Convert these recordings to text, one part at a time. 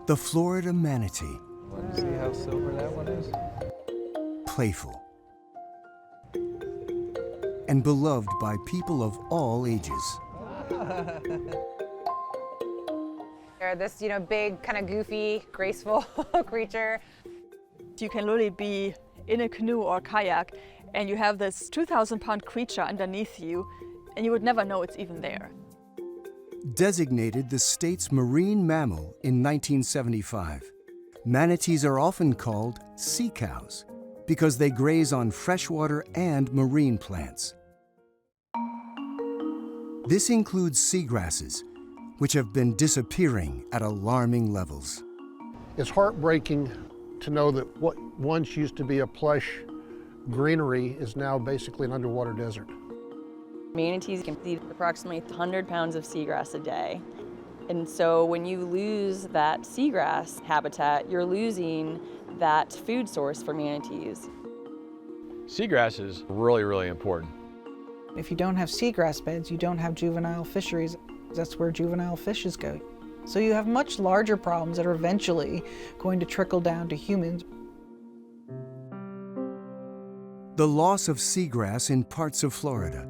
The Florida manatee. See how silver that one is? Playful and beloved by people of all ages. They're this, big, kind of goofy, graceful creature. You can literally be in a canoe or kayak and you have this 2,000-pound creature underneath you and you would never know it's even there. Designated the state's marine mammal in 1975, manatees are often called sea cows because they graze on freshwater and marine plants. This includes seagrasses, which have been disappearing at alarming levels. It's heartbreaking to know that what once used to be a plush greenery is now basically an underwater desert. Manatees can feed approximately 100 pounds of seagrass a day. And so when you lose that seagrass habitat, you're losing that food source for manatees. Seagrass is really, really important. If you don't have seagrass beds, you don't have juvenile fisheries. That's where juvenile fishes go. So you have much larger problems that are eventually going to trickle down to humans. The loss of seagrass in parts of Florida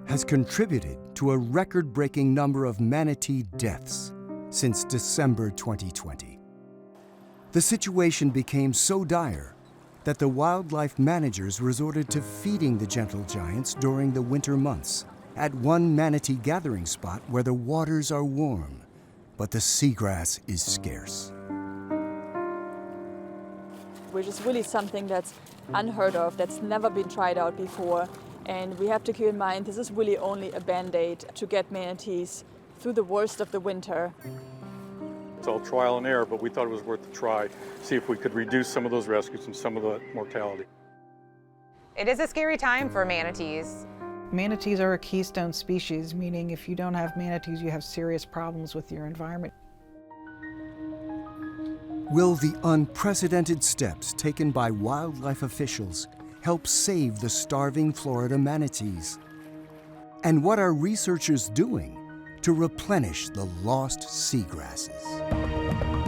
has contributed to a record-breaking number of manatee deaths since December 2020. The situation became so dire that the wildlife managers resorted to feeding the gentle giants during the winter months at one manatee gathering spot where the waters are warm, but the seagrass is scarce. Which is really something that's unheard of, that's never been tried out before. And we have to keep in mind this is really only a band-aid to get manatees through the worst of the winter. It's all trial and error, but we thought it was worth a try, see if we could reduce some of those rescues and some of the mortality. It is a scary time for manatees. Manatees are a keystone species, meaning if you don't have manatees, you have serious problems with your environment. Will the unprecedented steps taken by wildlife officials help save the starving Florida manatees? And what are researchers doing to replenish the lost seagrasses?